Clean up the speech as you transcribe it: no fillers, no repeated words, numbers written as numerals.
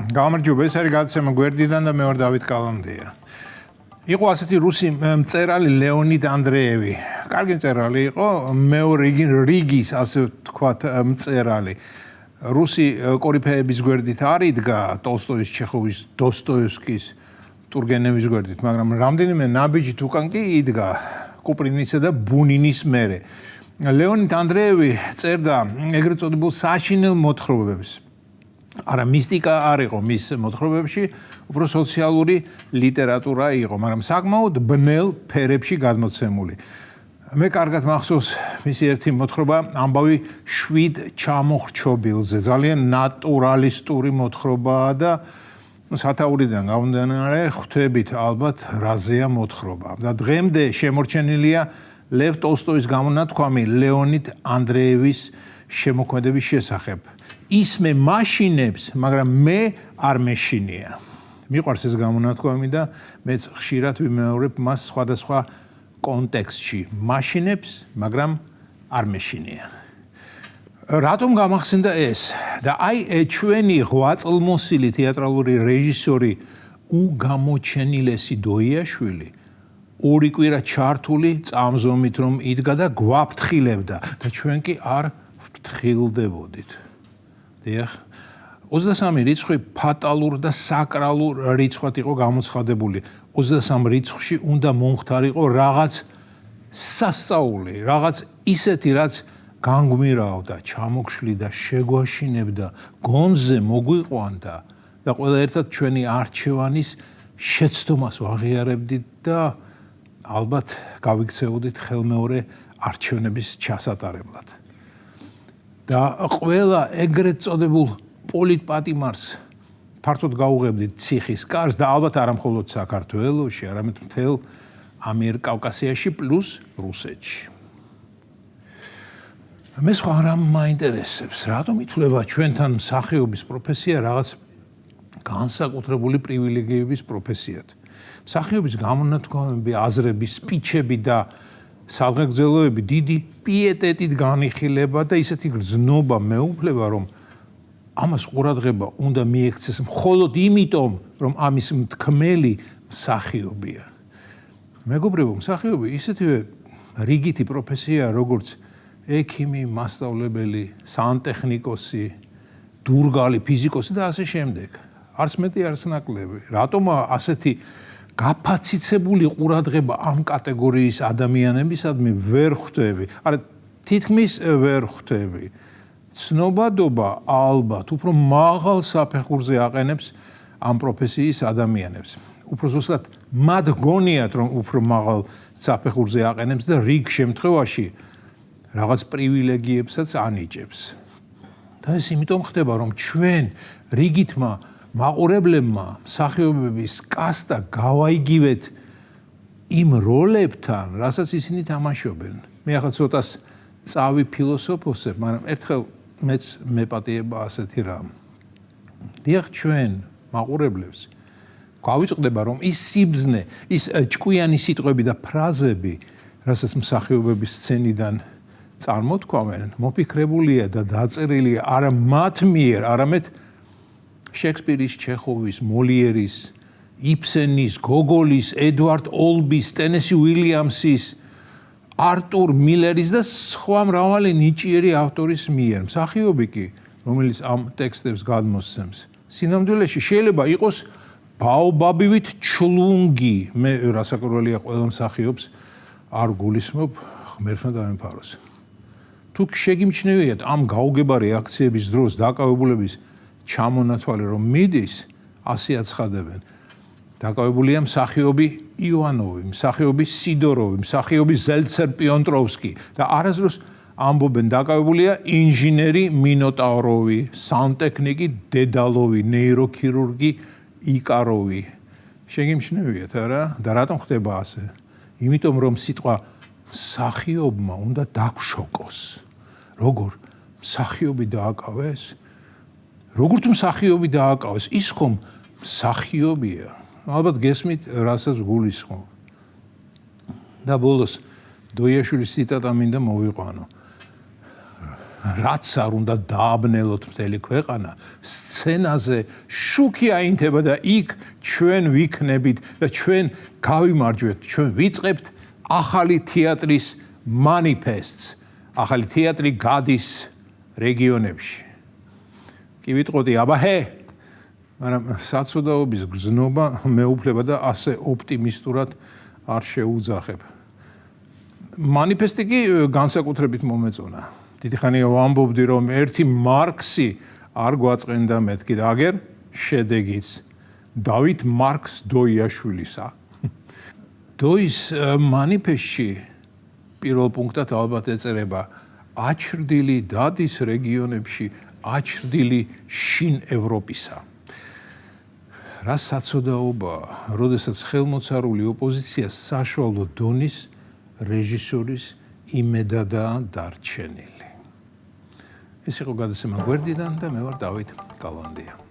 გამარჯობა, ეს არის გადაცემა გვერდიდან და მე ვარ დავით კალანდია. იყო ასეთი რუსი მწერალი ლეონიდ ანდრეევი. კარგი მწერალი იყო, მეორე რიგის ასე ვთქვათ მწერალი. რუსი კორიფეების გვერდით არიდგა ტოლსტოის, ჩეხოვის, დოსტოევსკის, ტურგენევის გვერდით, მაგრამ რამდენიმე ნაბიჯით უკან კი იდგა კუპრინისა და ბუნინის მერე. ლეონიდ ანდრეევი წერდა ეგრეთ წოდებულ საშინელ მოთხრობებს. არა მისტიკა არ იყო მის მოთხრობებში, უფრო სოციალური ლიტერატურა იყო, მაგრამ საკმაოდ ბნელ ფერებში გადმოცემული. მე კარგად მახსოვს მისი ერთი მოთხრობა ამბავი 7 ჩამოხრჩობილზე, ძალიან ნატურალისტური მოთხრობაა და სათაურიდან გამომდინარე ხვდებით ალბათ რაზეა მოთხრობა. და დღემდე შემორჩენილია ლევ ტოლსტოის გამონათქვამი ლეონიდ ანდრეევის შემოქმედების შესახებ. ისმე მაშინებს, მაგრამ მე არ მეშინია. მიყვარს ეს გამონათქვამი და მეც ხშირად ვიმეორებ მას სხვადასხვა კონტექსტში. მაშინებს, მაგრამ არ მეშინია. რატომ გამახსენდა ეს? და აი ჩვენი ღვაწლმოსილი თეატრალური რეჟისორი უგამოჩენილესი დოიაშვილი ორი კვირა ჩართული წამზომით რომ იდგა და გვაფრთხილებდა და ჩვენ კი არ ვფრთხილდებოდით. დიახ, 23 რიცხვი ფატალურ და საკრალურ რიცხვად იყო გამოცხადებული. 23 რიცხვში უნდა მომხდარიყო რაღაც სასწაული, რაღაც ისეთი, რაც განგვირავდა, ჩამოგშლიდა, შეგვაშინებდა, გონზე მოგვიყვანდა და ყველა ერთად ჩვენი არჩევანის შეცდომას ვაღიარებდით და ალბათ გავიქცეოდით ხელმეორე არჩევნების ჩასატარებლად. და ყველა ეგრეთ წოდებულ პოლიტპატიმარს ფართოდ გაუღებდით ციხის კარს და ალბათ არა მხოლოდ საქართველოში, არამედ მთელ ამიერკავკასიაში პლუს რუსეთში. მე სხვა რამ მაინტერესებს, რატომ ითვლება ჩვენთან მსახიობის პროფესია რაღაც განსაკუთრებული პრივილეგიების პროფესიად. მსახიობის გამონათქვამები, აზრები, სპიჩები და საგრძელოები დიდი პიეტეტით განიხილება და ისეთი გრძნობა მეუფლება, რომ ამას ყურადღება უნდა მიექცეს მხოლოდ იმიტომ, რომ ამის მთქმელი მსახიობია. მეგობრებო, მსახიობი ისეთივე რიგითი პროფესია, როგორც ექიმი, მასწავლებელი, სანტექნიკოსი, დურგალი, ფიზიკოსი და ასე შემდეგ. არც მეტი, არც ნაკლები. რატომ ასეთი გაფაციცებული ყურადღება ამ კატეგორიის ადამიანებისადმი ვერ ხვდები? არა, თითქმის ვერ ხვდები. ცნობადობა ალბათ უფრო მაღალ საფეხურზე აყენებს ამ პროფესიის ადამიანებს. უფრო ზუსტად მათ გონიათ, რომ უფრო მაღალ საფეხურზე აყენებს და რიგ შემთხვევაში რაღაც პრივილეგიებსაც ანიჭებს. და ეს იმიტომ ხდება, რომ ჩვენ რიგითმა მაყურებლებმა მსახიობების კასტა გავაიგივეთ იმ როლებთან, რასაც ისინი თამაშობენ. მე ახლა ცოტას წავი ფილოსოფოსებ, მაგრამ ერთხელ მეც მეპატიება ასეთი რამ. დიახ, ჩვენ მაყურებლებს გავიწყდება, რომ ის სიბზნე, ის ჭკვიანი სიტყვები და ფრაზები, რასაც მსახიობების სცენიდან წარმოთქვამენ, მოფიქრებულია და დაწერილია არა მათ მიერ, არამედ შექსპირის, ჩეხოვის, მოლიერის, იბსენის, გოგოლის, ედვარდ ოლბის, ტენესი უილიამსის, არტურ მილერის და სხვა მრავალი ნიჭიერი ავტორის მიერ. მსახიობი კი, რომელიც ამ ტექსტებს გადმოსცემს, სინამდვილეში შეიძლება იყოს ბაობაბივით ჩლუნგი. მე რასაკვირველია ყველა მსახიობს არ გულისხმობ, ღმერთმა დაემფაროს. თუ შეგიმჩნევიათ ამ გაუგებარი აქციების დროს დაკავებულების ჩამონათვალი რომ მიდის, ასე აცხადებენ. დაკავებულია მსახიობი ივანოვი, მსახიობი სიდოროვი, მსახიობი ზელცერ-პიონტროვსკი და არასდროს ამბობენ დაკავებულია ინჟინერი მინოტავროვი, სანტექნიკი დედალოვი, ნეიროქირურგი იკაროვი. შეგიმჩნევიათ არა? და რატომ ხდება ასე? იმიტომ რომ სიტყვა მსახიობმა უნდა დაგშოკოს. როგორ მსახიობი დააკავეს? როგორ თუ მსახიობი დააკავეს? ის ხომ მსახიობია. ალბათ გესმით, რასაც გულისხმობ. და ბოლოს დოიაშვილის ციტატა მინდა მოვიყვანო. რაც არ უნდა დააბნელოთ მთელი ქვეყანა, სცენაზე შუქი აინთება და იქ ჩვენ ვიქნებით და ჩვენ გავიმარჯვებთ, ჩვენ ვიწყებთ ახალი თეატრის manifests. ახალი თეატრი გადის რეგიონებში. კი ვიტყოდი, აბაჰე, მაგრამ საცოდაობის გზნობა მეუფლება და ასე ოპტიმისტურად არ შეუძახებ. manifesti კი განსაკუთრებით მომეწონა. დიდი ხანია ვამბობდი, რომ ერთი მარქსი არ გვაწყენდა მეთქი და აგერ შედეგიც დავით მარქს დოიაშვილისა. დოის manifestში პირველ პუნქტად ალბათ ეწერება აჩრდილი დადის რეგიონებში აჩრდილი შინ ევროპისა. რა საცოდაობაა, როდესაც ხელმოწარული ოპოზიცია საშუალო დონის რეჟისორის იმედადაა დარჩენილი. ეს იყო გადაცემა გვერდიდან და მე ვარ დავით კალანდია.